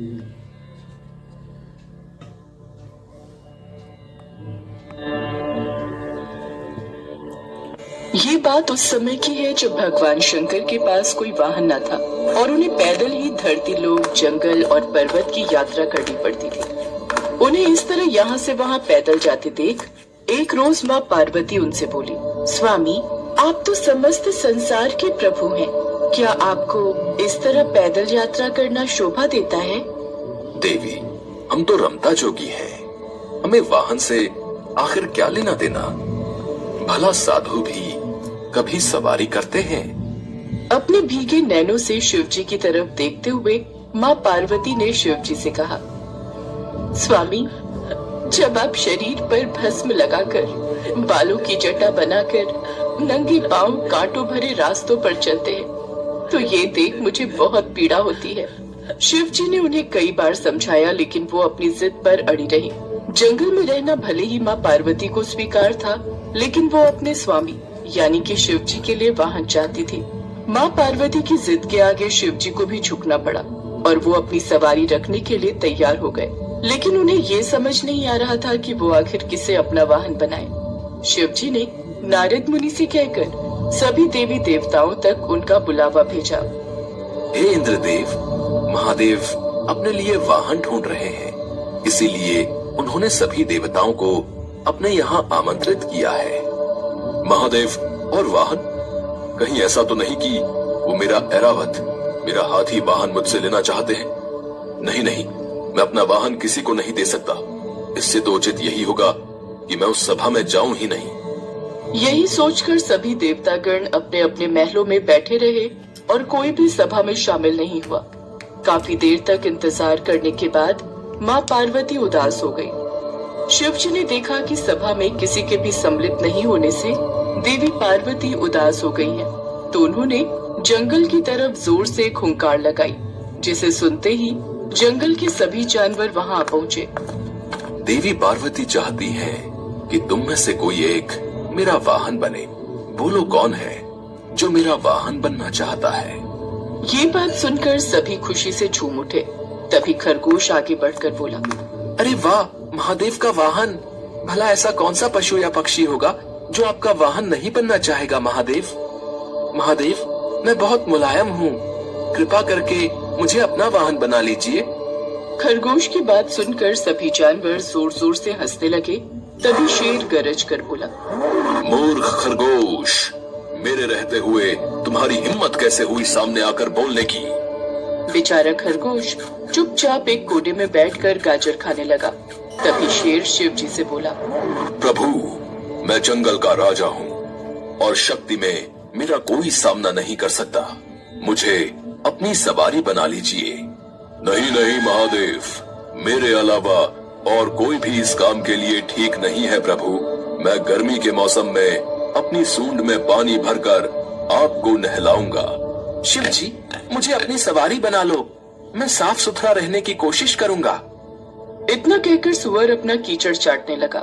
ये बात उस समय की है जब भगवान शंकर के पास कोई वाहन न था और उन्हें पैदल ही धरती लोक, जंगल और पर्वत की यात्रा करनी पड़ती थी। उन्हें इस तरह यहाँ से वहाँ पैदल जाते देख एक रोज माँ पार्वती उनसे बोली, स्वामी, आप तो समस्त संसार के प्रभु हैं। क्या आपको इस तरह पैदल यात्रा करना शोभा देता है? देवी, हम तो रमता जोगी हैं। हमें वाहन से आखिर क्या लेना देना? भला साधु भी कभी सवारी करते हैं? अपने भीगे नैनों से शिव जी की तरफ देखते हुए माँ पार्वती ने शिव जी से कहा, स्वामी, जब आप शरीर पर भस्म लगाकर, बालों की जटा बनाकर, नंगे पांव कांटों भरे रास्तों पर चलते हैं, तो ये देख मुझे बहुत पीड़ा होती है। शिव जी ने उन्हें कई बार समझाया, लेकिन वो अपनी जिद पर अड़ी रही। जंगल में रहना भले ही माँ पार्वती को स्वीकार था, लेकिन वो अपने स्वामी यानी कि शिव जी के लिए वाहन चाहती थी। माँ पार्वती की जिद के आगे शिव जी को भी झुकना पड़ा और वो अपनी सवारी रखने के लिए तैयार हो गए। लेकिन उन्हें ये समझ नहीं आ रहा था कि वो आखिर किसे अपना वाहन बनाए। शिव जी ने नारद मुनि से कहकर सभी देवी देवताओं तक उनका बुलावा भेजा। हे इंद्रदेव, महादेव अपने लिए वाहन ढूंढ रहे हैं, इसीलिए उन्होंने सभी देवताओं को अपने यहाँ आमंत्रित किया है। महादेव और वाहन, कहीं ऐसा तो नहीं कि वो मेरा ऐरावत, मेरा हाथी वाहन मुझसे लेना चाहते हैं? नहीं नहीं, मैं अपना वाहन किसी को नहीं दे सकता। इससे तो उचित यही होगा कि मैं उस सभा में जाऊं ही नहीं। यही सोचकर सभी देवतागण अपने अपने महलों में बैठे रहे और कोई भी सभा में शामिल नहीं हुआ। काफी देर तक इंतजार करने के बाद माँ पार्वती उदास हो गई। शिव जी ने देखा कि सभा में किसी के भी सम्मिलित नहीं होने से देवी पार्वती उदास हो गई हैं, तो उन्होंने जंगल की तरफ जोर से एक हुंकार लगाई, जिसे सुनते ही जंगल के सभी जानवर वहां पहुँचे। देवी पार्वती चाहती है कि तुम में से कोई एक मेरा वाहन बने। बोलो कौन है जो मेरा वाहन बनना चाहता है? ये बात सुनकर सभी खुशी से झूम उठे। तभी खरगोश आगे बढ़कर बोला, अरे वाह, महादेव का वाहन! भला ऐसा कौन सा पशु या पक्षी होगा जो आपका वाहन नहीं बनना चाहेगा? महादेव, महादेव, मैं बहुत मुलायम हूँ, कृपा करके मुझे अपना वाहन बना लीजिए। खरगोश की बात सुनकर सभी जानवर जोर जोर से हंसने लगे। तभी शेर गरज कर बोला, मूर्ख खरगोश, मेरे रहते हुए तुम्हारी हिम्मत कैसे हुई सामने आकर बोलने की? बेचारा खरगोश चुपचाप एक कोने में बैठकर गाजर खाने लगा। तभी शेर शिव जी से बोला, प्रभु, मैं जंगल का राजा हूँ और शक्ति में मेरा कोई सामना नहीं कर सकता। मुझे अपनी सवारी बना लीजिए। नहीं नहीं महादेव, मेरे अलावा और कोई भी इस काम के लिए ठीक नहीं है प्रभु। मैं गर्मी के मौसम में अपनी सूंड में पानी भरकर आपको नहलाऊंगा। शिव जी, मुझे अपनी सवारी बना लो, मैं साफ सुथरा रहने की कोशिश करूंगा। इतना कहकर सुअर अपना कीचड़ चाटने लगा।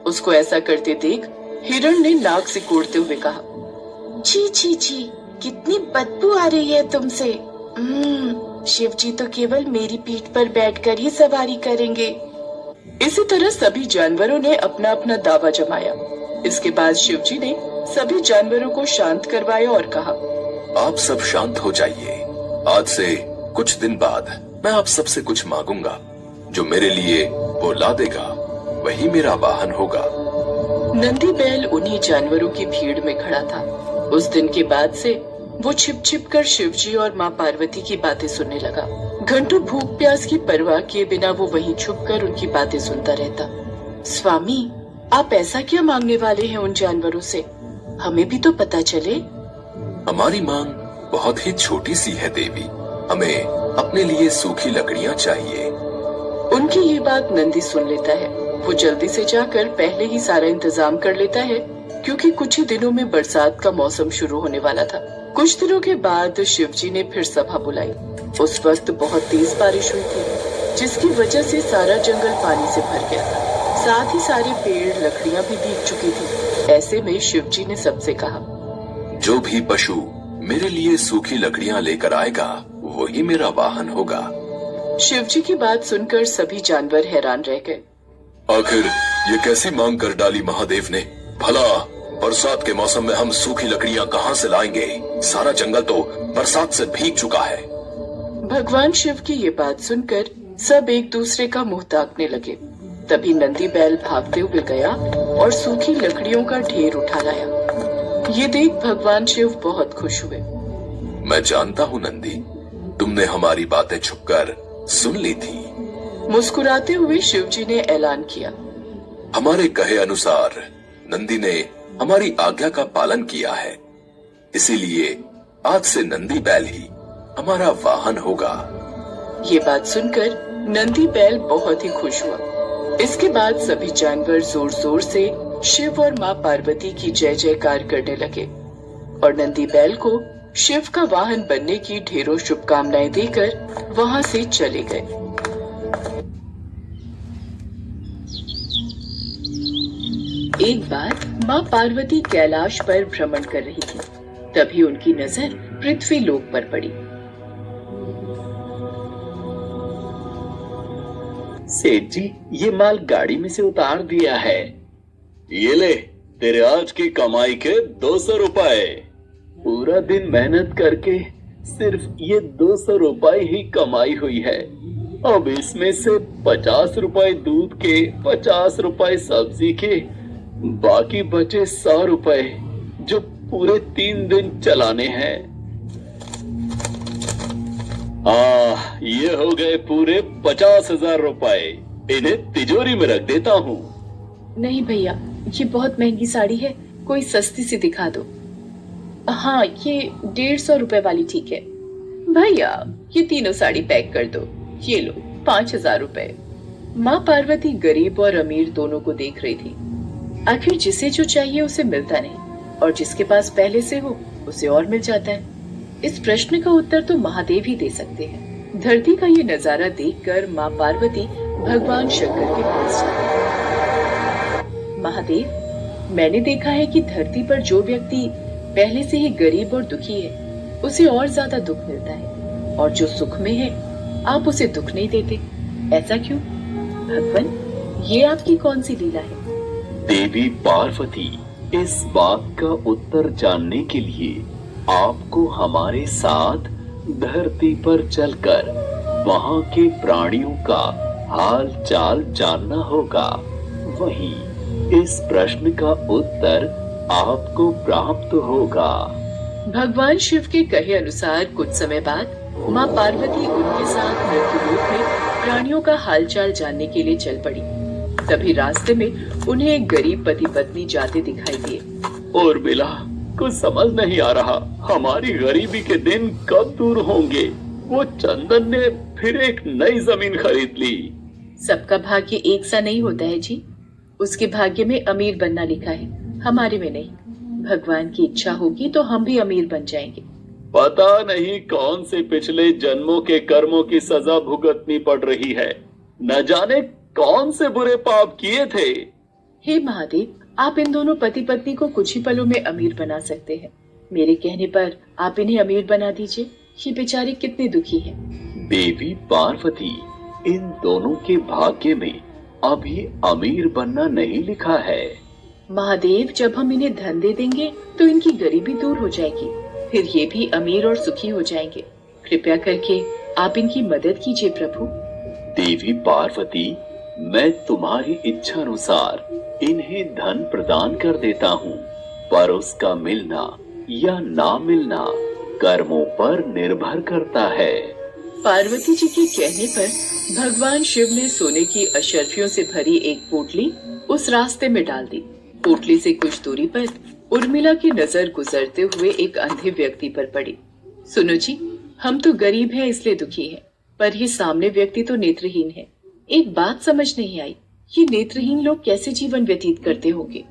उसको ऐसा करते देख हिरण ने नाक सिकोड़ते हुए कहा, छी छी छी, कितनी बदबू आ रही है तुमसे। शिव जी तो केवल मेरी पीठ पर बैठकर ही सवारी करेंगे। इसी तरह सभी जानवरों ने अपना अपना दावा जमाया। इसके बाद शिव जी ने सभी जानवरों को शांत करवाया और कहा, आप सब शांत हो जाइए। आज से कुछ दिन बाद मैं आप सबसे कुछ मांगूंगा। जो मेरे लिए वो ला देगा वही मेरा वाहन होगा। नंदी बैल उन्हीं जानवरों की भीड़ में खड़ा था। उस दिन के बाद से वो छिप छिप कर शिव जी और माँ पार्वती की बातें सुनने लगा। घंटों भूख प्यास की परवाह किए बिना वो वहीं छुप कर उनकी बातें सुनता रहता। स्वामी, आप ऐसा क्या मांगने वाले हैं उन जानवरों से? हमें भी तो पता चले। हमारी मांग बहुत ही छोटी सी है देवी। हमें अपने लिए सूखी लकड़ियाँ चाहिए। उनकी ये बात नंदी सुन लेता है। वो जल्दी से जाकर पहले ही सारा इंतजाम कर लेता है, क्योंकि कुछ ही दिनों में बरसात का मौसम शुरू होने वाला था। कुछ दिनों के बाद शिव जी ने फिर सभा बुलाई। उस वक्त बहुत तेज बारिश हुई थी, जिसकी वजह से सारा जंगल पानी से भर गया था। साथ ही सारे पेड़, लकड़ियाँ भी भीग चुकी थी। ऐसे में शिव जी ने सबसे कहा, जो भी पशु मेरे लिए सूखी लकड़ियाँ लेकर आएगा वही मेरा वाहन होगा। शिवजी की बात सुनकर सभी जानवर हैरान रह गए। आखिर ये कैसी मांग कर डाली महादेव ने? भला बरसात के मौसम में हम सूखी लकड़ियां कहां से लाएंगे? सारा जंगल तो बरसात से भीग चुका है। भगवान शिव की ये बात सुनकर सब एक दूसरे का मुंह ताकने लगे। तभी नंदी बैल भागते हुए गया और सूखी लकड़ियों का ढेर उठा लाया। ये देख भगवान शिव बहुत खुश हुए। मैं जानता हूँ नंदी, तुमने हमारी बातें छुपकर सुन ली थी। मुस्कुराते हुए शिवजी ने ऐलान किया, हमारे कहे अनुसार नंदी ने हमारी आज्ञा का पालन किया है, इसीलिए आज से नंदी बैल ही हमारा वाहन होगा। ये बात सुनकर नंदी बैल बहुत ही खुश हुआ। इसके बाद सभी जानवर जोर जोर से शिव और माँ पार्वती की जय जयकार करने लगे और नंदी बैल को शिव का वाहन बनने की ढेरों शुभकामनाएं देकर वहां से चले गए। एक बार माँ पार्वती कैलाश पर भ्रमण कर रही थी। तभी उनकी नजर पृथ्वी लोक पर पड़ी। सेठ जी, ये माल गाड़ी में से उतार दिया है। ये ले, तेरे आज की कमाई के 200 रुपए। पूरा दिन मेहनत करके सिर्फ ये 200 रुपए ही कमाई हुई है। अब इसमें से 50 रुपए दूध के, 50 रुपए सब्जी के, बाकी बचे 100 रुपए जो पूरे 3 दिन चलाने हैं। ये हो गए पूरे 50,000 रुपए। इन्हें तिजोरी में रख देता हूँ। नहीं भैया, ये बहुत महंगी साड़ी है, कोई सस्ती सी दिखा दो। हाँ, ये 150 रुपए वाली ठीक है। भैया, ये तीनों साड़ी पैक कर दो। ये लो 5,000 रुपए। माँ पार्वती गरीब और अमीर दोनों को देख रही थी। आखिर जिसे जो चाहिए उसे मिलता नहीं और जिसके पास पहले से हो उसे और मिल जाता है। इस प्रश्न का उत्तर तो महादेव ही दे सकते हैं। धरती का ये नजारा देखकर माँ पार्वती भगवान शंकर के पास गई। महादेव, मैंने देखा है कि धरती पर जो व्यक्ति पहले से ही गरीब और दुखी है उसे और ज्यादा दुख मिलता है, और जो सुख में है आप उसे दुख नहीं देते। ऐसा क्यों? भगवान, ये आपकी कौन सी लीला है? देवी पार्वती, इस बात का उत्तर जानने के लिए आपको हमारे साथ धरती पर चलकर वहाँ के प्राणियों का हाल चाल जानना होगा। वहीं इस प्रश्न का उत्तर आपको प्राप्त होगा। भगवान शिव के कहे अनुसार कुछ समय बाद माँ पार्वती उनके साथ मृत्युलोक में प्राणियों का हालचाल जानने के लिए चल पड़ी। तभी रास्ते में उन्हें एक गरीब पति पत्नी जाते दिखाई दिए। और मिला, कुछ समझ नहीं आ रहा, हमारी गरीबी के दिन कब दूर होंगे। वो चंदन ने फिर एक नई जमीन खरीद ली। सबका भाग्य एक सा नहीं होता है जी। उसके भाग्य में अमीर बनना लिखा है, हमारे में नहीं। भगवान की इच्छा होगी तो हम भी अमीर बन जाएंगे। पता नहीं कौन से पिछले जन्मों के कर्मों की सजा भुगतनी पड़ रही है। न जाने कौन से बुरे पाप किए थे। हे महादेव, आप इन दोनों पति पत्नी को कुछ ही पलों में अमीर बना सकते हैं। मेरे कहने पर आप इन्हें अमीर बना दीजिए। ये बेचारे कितने दुखी हैं। देवी पार्वती, इन दोनों के भाग्य में अभी अमीर बनना नहीं लिखा है। महादेव, जब हम इन्हें धन दे देंगे तो इनकी गरीबी दूर हो जाएगी, फिर ये भी अमीर और सुखी हो जाएंगे। कृपया करके आप इनकी मदद कीजिए प्रभु। देवी पार्वती, मैं तुम्हारी इच्छा अनुसार इन्हें धन प्रदान कर देता हूँ, पर उसका मिलना या ना मिलना कर्मों पर निर्भर करता है। पार्वती जी के कहने पर भगवान शिव ने सोने की अशर्फियों से भरी एक पोटली उस रास्ते में डाल दी। पोटली से कुछ दूरी पर उर्मिला की नजर गुजरते हुए एक अंधे व्यक्ति पर पड़ी। सुनो जी, हम तो गरीब हैं इसलिए दुखी हैं, पर ये सामने व्यक्ति तो नेत्रहीन है। एक बात समझ नहीं आई, ये नेत्रहीन लोग कैसे जीवन व्यतीत करते होंगे?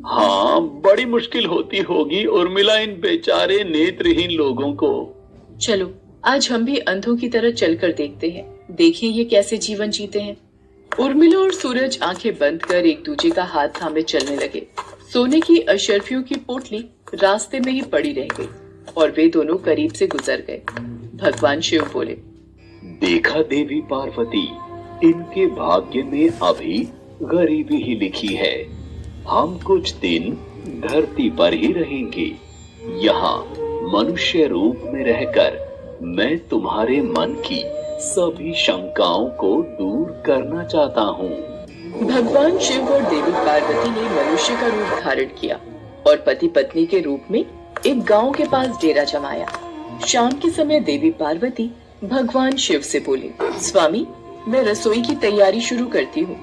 हाँ, बड़ी मुश्किल होती होगी उर्मिला इन बेचारे नेत्रहीन लोगों को। चलो आज हम भी अंधों की तरह चलकर देखते हैं, देखें ये कैसे जीवन जीते हैं। उर्मिला और सूरज आंखें बंद कर एक दूसरे का हाथ थामे चलने लगे। सोने की अशर्फियों की पोटली रास्ते में ही पड़ी रह गई और वे दोनों करीब से गुजर गए। भगवान शिव बोले, देखा देवी पार्वती, इनके भाग्य में अभी गरीबी ही लिखी है। हम कुछ दिन धरती पर ही रहेंगे। यहाँ मनुष्य रूप में रहकर मैं तुम्हारे मन की सभी शंकाओं को दूर करना चाहता हूँ। भगवान शिव और देवी पार्वती ने मनुष्य का रूप धारण किया और पति पत्नी के रूप में एक गांव के पास डेरा जमाया। शाम के समय देवी पार्वती भगवान शिव से बोली, स्वामी, मैं रसोई की तैयारी शुरू करती हूँ।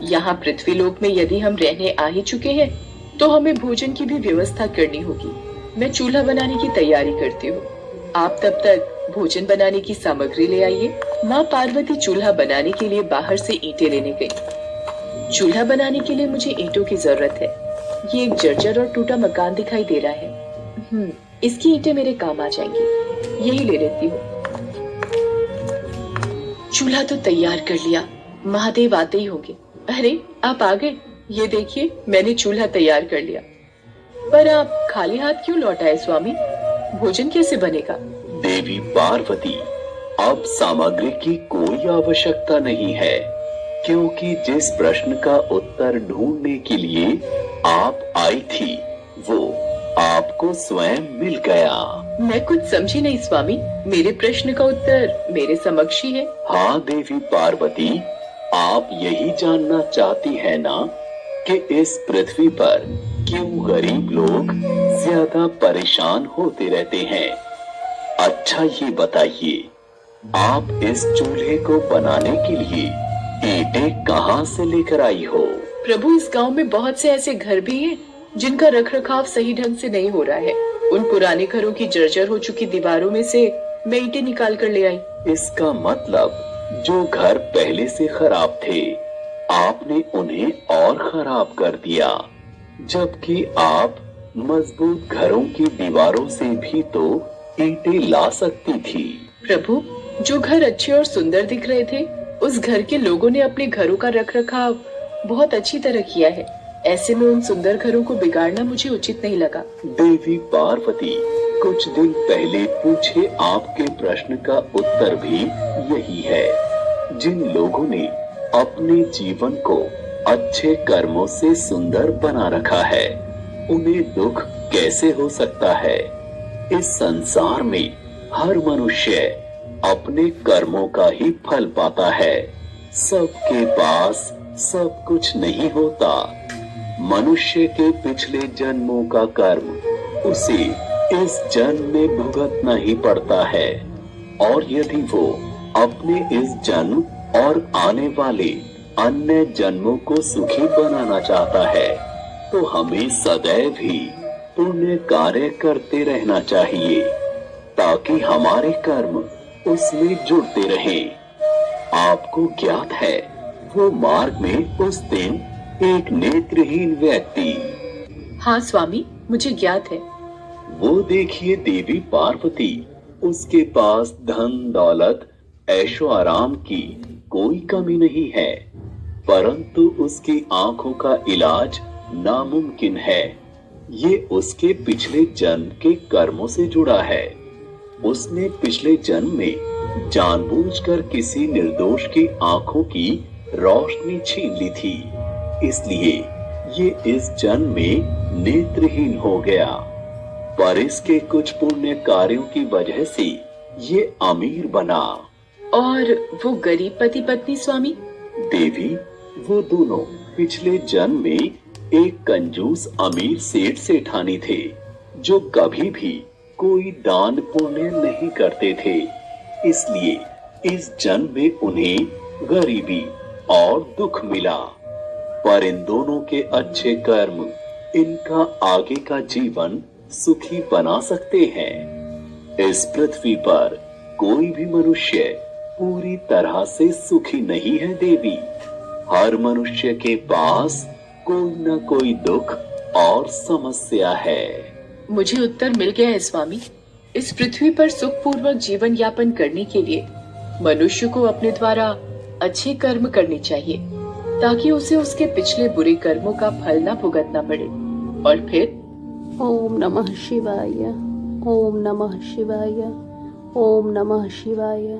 यहाँ पृथ्वी लोक में यदि हम रहने आ ही चुके हैं, तो हमें भोजन की भी व्यवस्था करनी होगी। मैं चूल्हा बनाने की तैयारी करती हूँ। आप तब तक भोजन बनाने की सामग्री ले आइए। माँ पार्वती चूल्हा बनाने के लिए बाहर से ईंटें लेने गई। चूल्हा बनाने के लिए मुझे ईंटों की जरूरत है। ये एक जर्जर और टूटा मकान दिखाई दे रहा है। इसकी ईंटें मेरे काम आ जाएंगी। यही ले लेती हूँ। चूल्हा तो तैयार कर लिया। महादेव आते ही होंगे। अरे, आप आ गए। ये देखिए, मैंने चूल्हा तैयार कर लिया। पर आप खाली हाथ क्यों लौट आए स्वामी? भोजन कैसे बनेगा? देवी पार्वती, अब सामग्री की कोई आवश्यकता नहीं है, क्योंकि जिस प्रश्न का उत्तर ढूंढने के लिए आप आई थी, वो आपको स्वयं मिल गया। मैं कुछ समझी नहीं स्वामी। मेरे प्रश्न का उत्तर मेरे समक्ष ही है। हाँ देवी पार्वती, आप यही जानना चाहती है ना कि इस पृथ्वी पर क्यों गरीब लोग ज्यादा परेशान होते रहते हैं। अच्छा ये बताइए, आप इस चूल्हे को बनाने के लिए ईंटें कहाँ से लेकर आई हो? प्रभु, इस गांव में बहुत से ऐसे घर भी हैं जिनका रखरखाव सही ढंग से नहीं हो रहा है। उन पुराने घरों की जर्जर हो चुकी दीवारों में से मैं ईंटें निकाल कर ले आई। इसका मतलब जो घर पहले से खराब थे, आपने उन्हें और खराब कर दिया, जबकि आप मजबूत घरों की दीवारों से भी तो ईंटें ला सकती थी। प्रभु, जो घर अच्छे और सुंदर दिख रहे थे, उस घर के लोगों ने अपने घरों का रखरखाव बहुत अच्छी तरह किया है। ऐसे में उन सुंदर घरों को बिगाड़ना मुझे उचित नहीं लगा। देवी पार्वती, कुछ दिन पहले पूछे आपके प्रश्न का उत्तर भी यही है। जिन लोगों ने अपने जीवन को अच्छे कर्मों से सुंदर बना रखा है, उन्हें दुख कैसे हो सकता है? इस संसार में हर मनुष्य अपने कर्मों का ही फल पाता है। सबके पास सब कुछ नहीं होता। मनुष्य के पिछले जन्मों का कर्म उसे इस जन्म में भुगतना ही पड़ता है, और यदि वो अपने इस जन्म और आने वाले अन्य जन्मों को सुखी बनाना चाहता है, तो हमें सदैव ही पुण्य कार्य करते रहना चाहिए, ताकि हमारे कर्म उसमें जुड़ते रहें। आपको ज्ञात है, वो मार्ग में उस दिन एक नेत्रहीन व्यक्ति। हाँ स्वामी, मुझे ज्ञात है। वो देखिए देवी पार्वती, उसके पास धन दौलत ऐशो आराम की कोई कमी नहीं है, परंतु उसकी आंखों का इलाज नामुमकिन है। ये उसके पिछले जन्म के कर्मों से जुड़ा है। उसने पिछले जन्म में जानबूझकर किसी निर्दोष की आंखों की रोशनी छीन ली थी, इसलिए ये इस जन्म में नेत्रहीन हो गया। पर इसके कुछ पुण्य कार्यों की वजह से ये अमीर बना। और वो गरीब पति पत्नी स्वामी? देवी, वो दोनों पिछले जन्म में एक कंजूस अमीर सेठ सेठानी थे, जो कभी भी कोई दान पुण्य नहीं करते थे। इसलिए इस जन्म में उन्हें गरीबी और दुख मिला। पर इन दोनों के अच्छे कर्म इनका आगे का जीवन सुखी बना सकते हैं। इस पृथ्वी पर कोई भी मनुष्य पूरी तरह से सुखी नहीं है देवी। हर मनुष्य के पास कोई न कोई दुख और समस्या है। मुझे उत्तर मिल गया है स्वामी। इस पृथ्वी पर सुखपूर्वक जीवन यापन करने के लिए मनुष्य को अपने द्वारा अच्छे कर्म करने चाहिए, ताकि उसे उसके पिछले बुरे कर्मों का फल न भुगतना पड़े। और फिर ओम नमः शिवाय, ओम नमः शिवाय, ओम नमः शिवाय।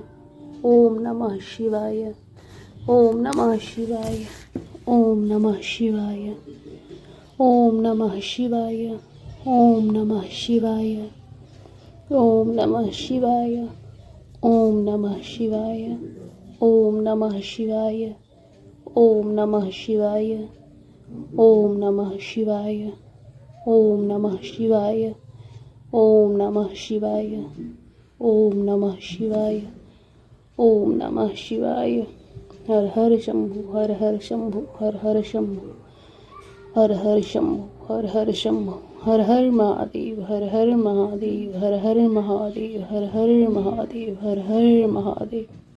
ओम नमः शिवाय। ओम नमः शिवाय। ओम नमः शिवाय। ओम नमः शिवाय। ओम नमः शिवाय। ओम नमः शिवाय। ओम नमः शिवाय। ओम नमः शिवाय। ओम नमः शिवाय। ओम नमः शिवाय। ओम नमः शिवाय। ओम नमः शिवाय। ओम नमः शिवाय। ओम नमः शिवाय। हर हर शंभु, हर हर शंभु, हर हर शंभु, हर हर शंभु, हर हर शंभु, हर हर महादेव, हर हर महादेव, हर हर महादेव, हर हर महादेव, हर हर महादेव।